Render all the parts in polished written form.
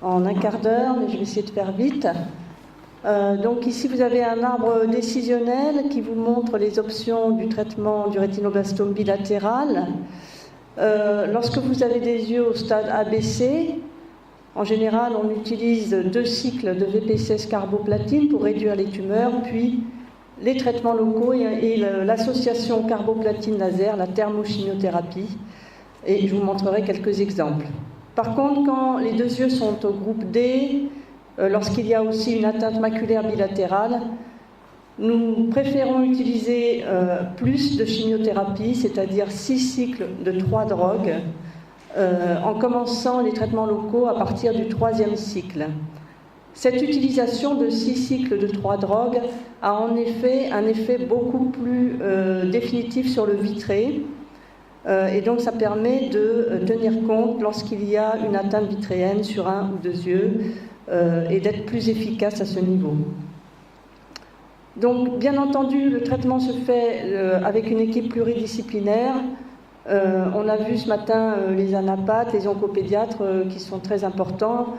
en un quart d'heure, mais je vais essayer de faire vite. Donc ici, vous avez un arbre décisionnel qui vous montre les options du traitement du rétinoblastome bilatéral. Lorsque vous avez des yeux au stade ABC, en général, on utilise 2 cycles de VPCS carboplatine pour réduire les tumeurs, puis les traitements locaux et l'association carboplatine laser, la thermochimiothérapie. Et je vous montrerai quelques exemples. Par contre, quand les 2 yeux sont au groupe D, lorsqu'il y a aussi une atteinte maculaire bilatérale, nous préférons utiliser plus de chimiothérapie, c'est-à-dire 6 cycles de 3 drogues, en commençant les traitements locaux à partir du 3e cycle. Cette utilisation de 6 cycles de 3 drogues a en effet un effet beaucoup plus définitif sur le vitré, et donc ça permet de tenir compte lorsqu'il y a une atteinte vitréenne sur 1 ou 2 yeux, et d'être plus efficace à ce niveau. Donc, bien entendu, le traitement se fait avec une équipe pluridisciplinaire. On a vu ce matin les anapathes, les oncopédiatres qui sont très importants.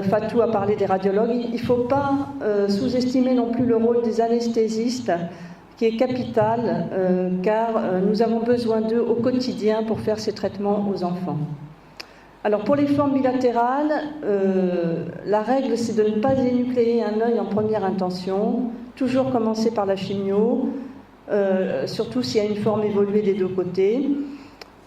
Fatou a parlé des radiologues. Il ne faut pas sous-estimer non plus le rôle des anesthésistes, qui est capital, car nous avons besoin d'eux au quotidien pour faire ces traitements aux enfants. Alors pour les formes bilatérales, la règle c'est de ne pas énucléer un œil en première intention, toujours commencer par la chimio, surtout s'il y a une forme évoluée des 2 côtés.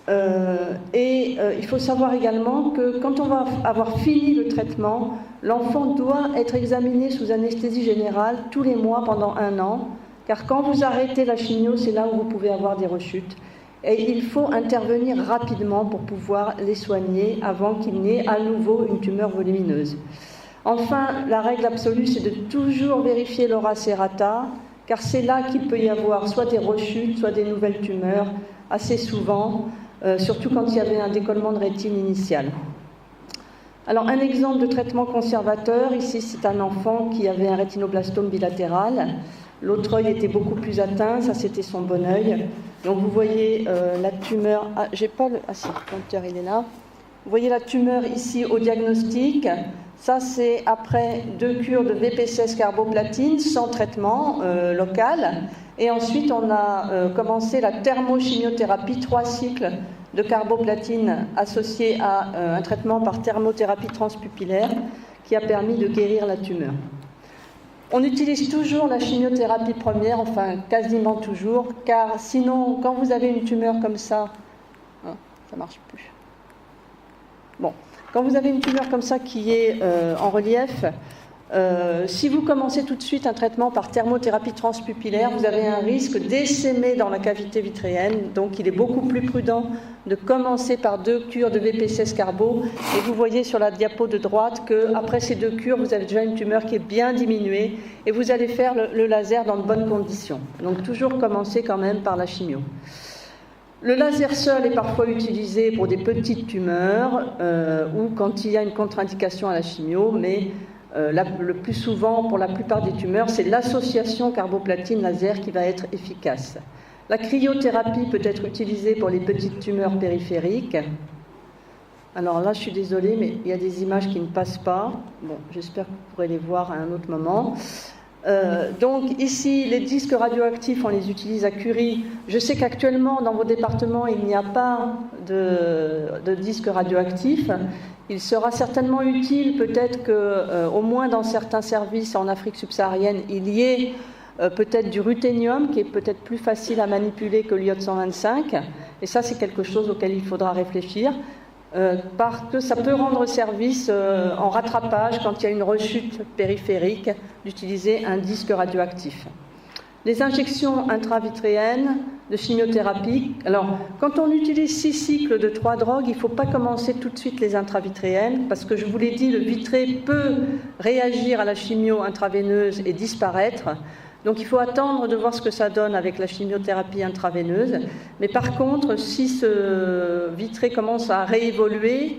Il faut savoir également que quand on va avoir fini le traitement, l'enfant doit être examiné sous anesthésie générale tous les mois pendant 1 an, car quand vous arrêtez la chimio, c'est là où vous pouvez avoir des rechutes. Et il faut intervenir rapidement pour pouvoir les soigner avant qu'il n'y ait à nouveau une tumeur volumineuse. Enfin, la règle absolue, c'est de toujours vérifier l'aura serrata, car c'est là qu'il peut y avoir soit des rechutes, soit des nouvelles tumeurs, assez souvent, surtout quand il y avait un décollement de rétine initial. Alors, un exemple de traitement conservateur, ici c'est un enfant qui avait un rétinoblastome bilatéral. L'autre œil était beaucoup plus atteint, ça c'était son bon œil. Donc vous voyez la tumeur, j'ai pas le, si, le compteur il est là. Vous voyez la tumeur ici au diagnostic, ça c'est après 2 cures de VPCS carboplatine sans traitement local. Et ensuite on a commencé la thermochimiothérapie, 3 cycles de carboplatine associés à un traitement par thermothérapie transpupillaire qui a permis de guérir la tumeur. On utilise toujours la chimiothérapie première, enfin quasiment toujours, car sinon, quand vous avez une tumeur comme ça, ça marche plus. Bon, quand vous avez une tumeur comme ça qui est en relief, si vous commencez tout de suite un traitement par thermothérapie transpupillaire, vous avez un risque d'essaimer dans la cavité vitréenne, donc il est beaucoup plus prudent de commencer par 2 cures de VPCS carbo. Et vous voyez sur la diapo de droite qu'après ces 2 cures, vous avez déjà une tumeur qui est bien diminuée et vous allez faire le laser dans de bonnes conditions. Donc toujours commencer quand même par la chimio. Le laser seul est parfois utilisé pour des petites tumeurs ou quand il y a une contre-indication à la chimio, mais le plus souvent, pour la plupart des tumeurs, c'est l'association carboplatine-laser qui va être efficace. La cryothérapie peut être utilisée pour les petites tumeurs périphériques. Alors là, je suis désolée, mais il y a des images qui ne passent pas. Bon, j'espère que vous pourrez les voir à un autre moment. Donc ici, les disques radioactifs, on les utilise à Curie. Je sais qu'actuellement, dans vos départements, il n'y a pas de disques radioactifs. Il sera certainement utile, peut-être qu'au moins dans certains services en Afrique subsaharienne, il y ait peut-être du ruthénium, qui est peut-être plus facile à manipuler que l'iode 125. Et ça, c'est quelque chose auquel il faudra réfléchir. Parce que ça peut rendre service en rattrapage quand il y a une rechute périphérique d'utiliser un disque radioactif. Les injections intravitréennes de chimiothérapie. Alors, quand on utilise 6 cycles de 3 drogues, il ne faut pas commencer tout de suite les intravitréennes parce que je vous l'ai dit, le vitré peut réagir à la chimio intraveineuse et disparaître. Donc il faut attendre de voir ce que ça donne avec la chimiothérapie intraveineuse. Mais par contre, si ce vitré commence à réévoluer,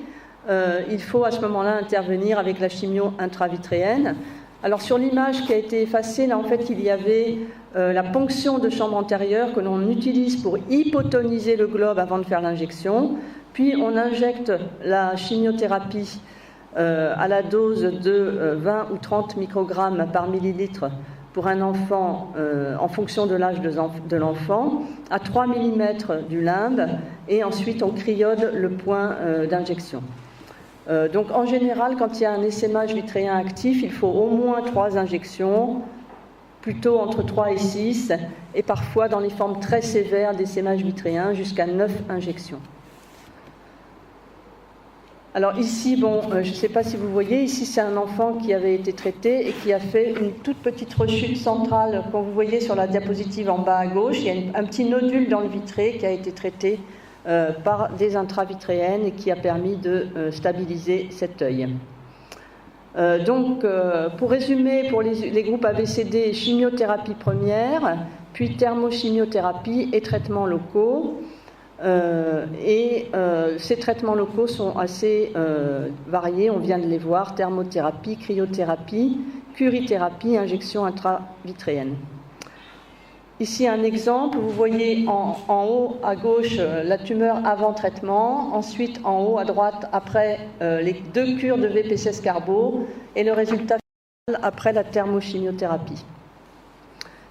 il faut à ce moment-là intervenir avec la chimio intravitréenne. Alors sur l'image qui a été effacée, là en fait il y avait la ponction de chambre antérieure que l'on utilise pour hypotoniser le globe avant de faire l'injection. Puis on injecte la chimiothérapie à la dose de 20 ou 30 microgrammes par millilitre pour un enfant en fonction de l'âge de l'enfant, à 3 mm du limbe, et ensuite on cryode le point d'injection. Donc en général, quand il y a un essaimage vitréen actif, il faut au moins 3 injections, plutôt entre 3 et 6, et parfois dans les formes très sévères d'essaimage vitréen, jusqu'à 9 injections. Alors ici, je ne sais pas si vous voyez, ici c'est un enfant qui avait été traité et qui a fait une toute petite rechute centrale, comme vous voyez sur la diapositive en bas à gauche. Il y a un petit nodule dans le vitré qui a été traité par des intravitréennes et qui a permis de stabiliser cet œil. Pour résumer, pour les groupes ABCD, chimiothérapie première, puis thermochimiothérapie et traitements locaux. Ces traitements locaux sont assez variés, on vient de les voir: thermothérapie, cryothérapie, curithérapie, injection intravitréenne. Ici un exemple, vous voyez en haut à gauche la tumeur avant traitement, ensuite en haut à droite après les 2 cures de VPCS carbo et le résultat final après la thermochimiothérapie.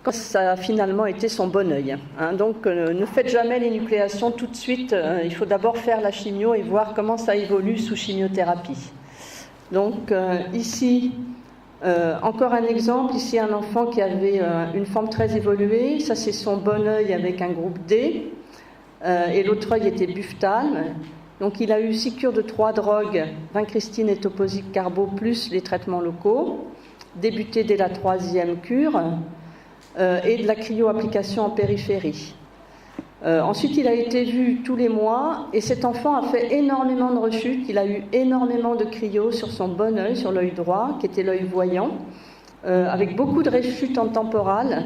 Quand ça a finalement été son bon œil. Donc ne faites jamais l'énucléation tout de suite, il faut d'abord faire la chimio et voir comment ça évolue sous chimiothérapie. Donc ici, encore un exemple, ici un enfant qui avait une forme très évoluée, ça c'est son bon œil avec un groupe D, et l'autre œil était buphtal. Donc il a eu 6 cures de 3 drogues, vincristine et toposique carbo, plus les traitements locaux, débutés dès la 3e cure, et de la cryoapplication en périphérie. Ensuite, il a été vu tous les mois et cet enfant a fait énormément de rechutes. Il a eu énormément de cryo sur son bon œil, sur l'œil droit, qui était l'œil voyant, avec beaucoup de rechutes en temporale.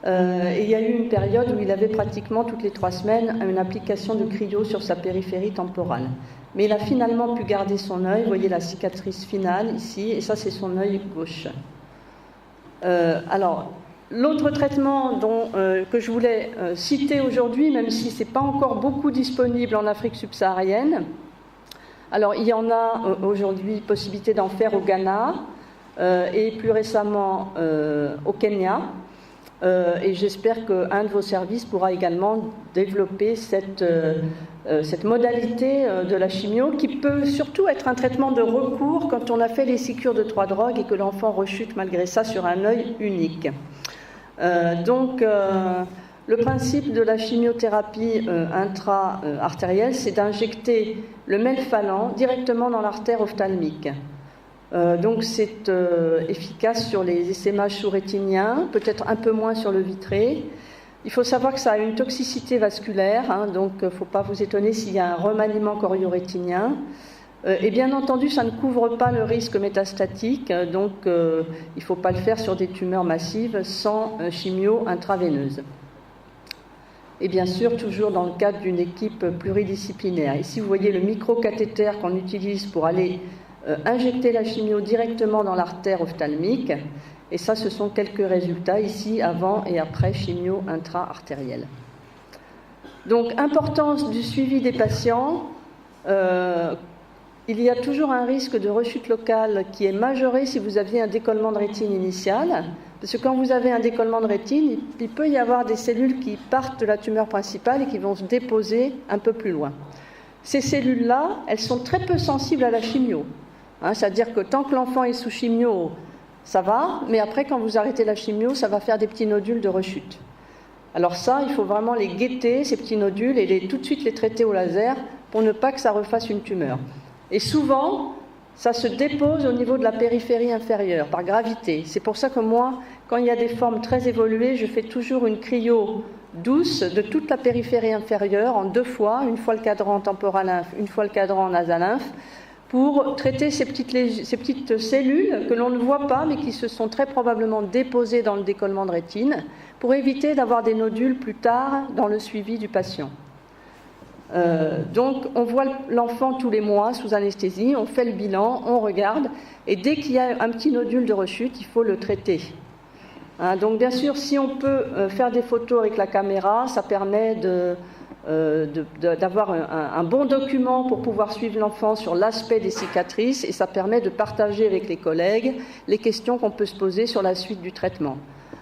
Et il y a eu une période où il avait pratiquement toutes les 3 semaines une application de cryo sur sa périphérie temporale. Mais il a finalement pu garder son œil. Vous voyez la cicatrice finale ici, et ça c'est son œil gauche. L'autre traitement que je voulais citer aujourd'hui, même si ce n'est pas encore beaucoup disponible en Afrique subsaharienne, alors il y en a aujourd'hui possibilité d'en faire au Ghana et plus récemment au Kenya, et j'espère qu'un de vos services pourra également développer cette modalité de la chimio, qui peut surtout être un traitement de recours quand on a fait les 6 cures de 3 drogues et que l'enfant rechute malgré ça sur un œil unique. Le principe de la chimiothérapie intra-artérielle, c'est d'injecter le melphalan directement dans l'artère ophtalmique. Donc c'est efficace sur les essaimages sous-rétiniens, peut-être un peu moins sur le vitré. Il faut savoir que ça a une toxicité vasculaire, donc il ne faut pas vous étonner s'il y a un remaniement choriorétinien. Et bien entendu, ça ne couvre pas le risque métastatique, donc il ne faut pas le faire sur des tumeurs massives sans chimio intraveineuse. Et bien sûr, toujours dans le cadre d'une équipe pluridisciplinaire. Ici, vous voyez le microcathéter qu'on utilise pour aller injecter la chimio directement dans l'artère ophtalmique. Et ça, ce sont quelques résultats ici, avant et après chimio intra-artérielle. Donc, importance du suivi des patients. Il y a toujours un risque de rechute locale qui est majoré si vous aviez un décollement de rétine initial, parce que quand vous avez un décollement de rétine, il peut y avoir des cellules qui partent de la tumeur principale et qui vont se déposer un peu plus loin. Ces cellules-là, elles sont très peu sensibles à la chimio. C'est-à-dire que tant que l'enfant est sous chimio, ça va, mais après, quand vous arrêtez la chimio, ça va faire des petits nodules de rechute. Alors ça, il faut vraiment les guetter, ces petits nodules, et tout de suite les traiter au laser pour ne pas que ça refasse une tumeur. Et souvent, ça se dépose au niveau de la périphérie inférieure, par gravité. C'est pour ça que moi, quand il y a des formes très évoluées, je fais toujours une cryo douce de toute la périphérie inférieure en 2 fois, une fois le cadran temporal-lymphe, une fois le cadran nasal-lymphe, pour traiter ces petites cellules que l'on ne voit pas, mais qui se sont très probablement déposées dans le décollement de rétine, pour éviter d'avoir des nodules plus tard dans le suivi du patient. Donc on voit l'enfant tous les mois sous anesthésie, on fait le bilan, on regarde, et dès qu'il y a un petit nodule de rechute, il faut le traiter. Donc bien sûr, si on peut faire des photos avec la caméra, ça permet d'avoir un bon document pour pouvoir suivre l'enfant sur l'aspect des cicatrices, et ça permet de partager avec les collègues les questions qu'on peut se poser sur la suite du traitement.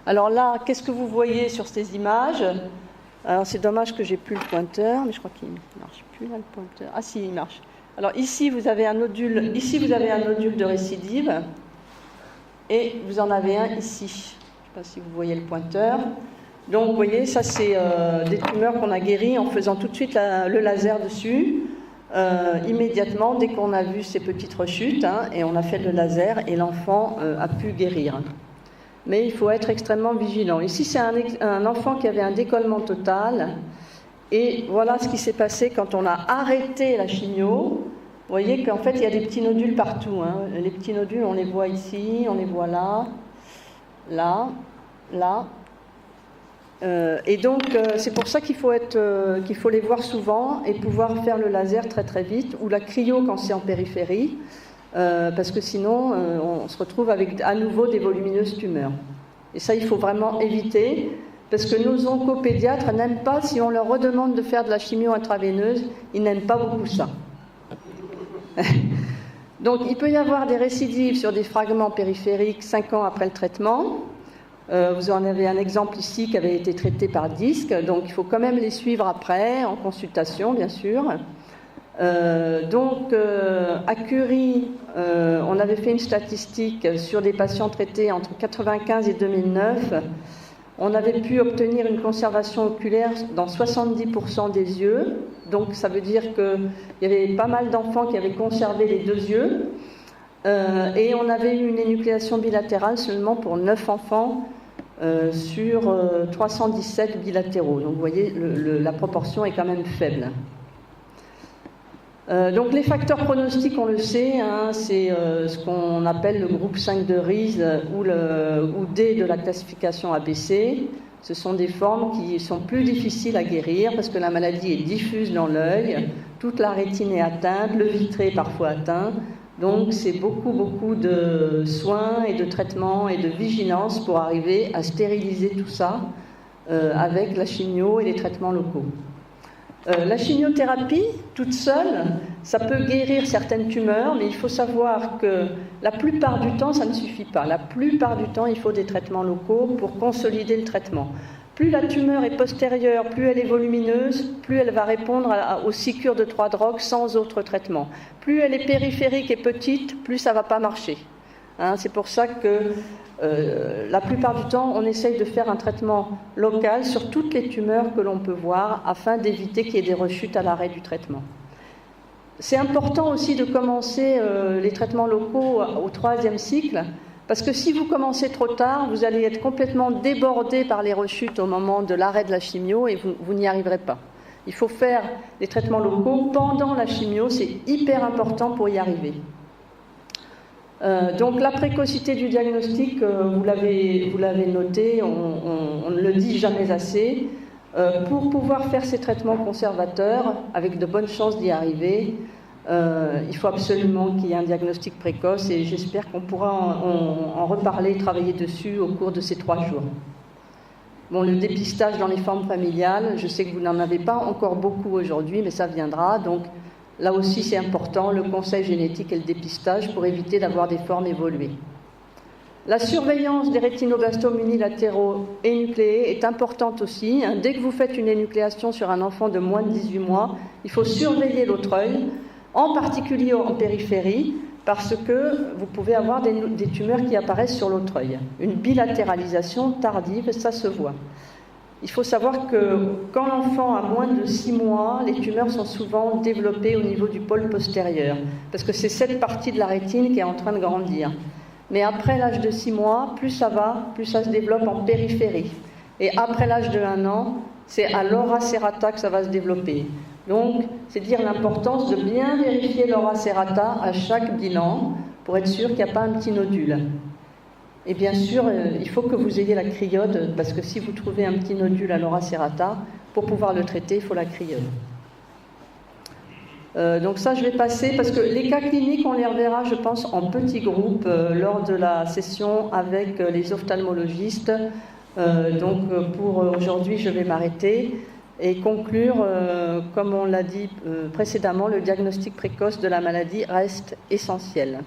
Alors là, qu'est-ce que vous voyez sur ces images? Alors c'est dommage que j'ai plus le pointeur, mais je crois qu'il ne marche plus là, le pointeur. Ah si, il marche. Alors ici vous avez un nodule de récidive, et vous en avez un ici. Je ne sais pas si vous voyez le pointeur. Donc vous voyez, ça c'est des tumeurs qu'on a guéries en faisant tout de suite le laser dessus, immédiatement dès qu'on a vu ces petites rechutes, et on a fait le laser et l'enfant a pu guérir. Mais il faut être extrêmement vigilant. Ici c'est un enfant qui avait un décollement total, et voilà ce qui s'est passé quand on a arrêté la chimio. Vous voyez qu'en fait il y a des petits nodules partout. Les petits nodules, on les voit ici, on les voit là, là, là. Et donc c'est pour ça qu'il faut les voir souvent et pouvoir faire le laser très très vite, ou la cryo quand c'est en périphérie, parce que sinon on se retrouve avec à nouveau des volumineuses tumeurs. Et ça il faut vraiment éviter, parce que nos oncopédiatres n'aiment pas, si on leur redemande de faire de la chimio intraveineuse, ils n'aiment pas beaucoup ça. Donc il peut y avoir des récidives sur des fragments périphériques 5 ans après le traitement. Vous en avez un exemple ici qui avait été traité par disque, donc il faut quand même les suivre après, en consultation bien sûr. À Curie, on avait fait une statistique sur des patients traités entre 1995 et 2009. On avait pu obtenir une conservation oculaire dans 70% des yeux, donc ça veut dire qu'il y avait pas mal d'enfants qui avaient conservé les 2 yeux, et on avait eu une énucléation bilatérale seulement pour 9 enfants sur 317 bilatéraux. Donc vous voyez, la proportion est quand même faible. Donc les facteurs pronostiques, on le sait, c'est ce qu'on appelle le groupe 5 de Rees ou D de la classification ABC. Ce sont des formes qui sont plus difficiles à guérir parce que la maladie est diffuse dans l'œil, toute la rétine est atteinte, le vitré est parfois atteint. Donc c'est beaucoup de soins et de traitements et de vigilance pour arriver à stériliser tout ça avec la chimio et les traitements locaux. La chimiothérapie, toute seule, ça peut guérir certaines tumeurs, mais il faut savoir que la plupart du temps, ça ne suffit pas. La plupart du temps, il faut des traitements locaux pour consolider le traitement. Plus la tumeur est postérieure, plus elle est volumineuse, plus elle va répondre aux 6 cures de 3 drogues sans autre traitement. Plus elle est périphérique et petite, plus ça ne va pas marcher. C'est pour ça que la plupart du temps, on essaye de faire un traitement local sur toutes les tumeurs que l'on peut voir afin d'éviter qu'il y ait des rechutes à l'arrêt du traitement. C'est important aussi de commencer les traitements locaux au 3e cycle, parce que si vous commencez trop tard, vous allez être complètement débordé par les rechutes au moment de l'arrêt de la chimio et vous n'y arriverez pas. Il faut faire les traitements locaux pendant la chimio, c'est hyper important pour y arriver. Donc la précocité du diagnostic, vous l'avez noté, on ne le dit jamais assez. Pour pouvoir faire ces traitements conservateurs, avec de bonnes chances d'y arriver, il faut absolument qu'il y ait un diagnostic précoce, et j'espère qu'on pourra en reparler, travailler dessus au cours de ces 3 jours. Bon, le dépistage dans les formes familiales, je sais que vous n'en avez pas encore beaucoup aujourd'hui, mais ça viendra, donc là aussi c'est important, le conseil génétique et le dépistage pour éviter d'avoir des formes évoluées. La surveillance des rétinoblastomes unilatéraux énucléés est importante aussi. Dès que vous faites une énucléation sur un enfant de moins de 18 mois, il faut surveiller l'autre œil, en particulier en périphérie, parce que vous pouvez avoir des tumeurs qui apparaissent sur l'autre œil. Une bilatéralisation tardive, ça se voit. Il faut savoir que quand l'enfant a moins de 6 mois, les tumeurs sont souvent développées au niveau du pôle postérieur, parce que c'est cette partie de la rétine qui est en train de grandir. Mais après l'âge de 6 mois, plus ça va, plus ça se développe en périphérie. Et après l'âge de 1 an, c'est à l'ora serrata que ça va se développer. Donc, c'est dire l'importance de bien vérifier l'ora serrata à chaque bilan pour être sûr qu'il n'y a pas un petit nodule. Et bien sûr, il faut que vous ayez la cryode, parce que si vous trouvez un petit nodule à l'ora serrata, pour pouvoir le traiter, il faut la cryode. Donc ça, je vais passer, parce que les cas cliniques, on les reverra, je pense, en petits groupes lors de la session avec les ophtalmologistes. Donc pour aujourd'hui, je vais m'arrêter. et conclure, comme on l'a dit précédemment, le diagnostic précoce de la maladie reste essentiel.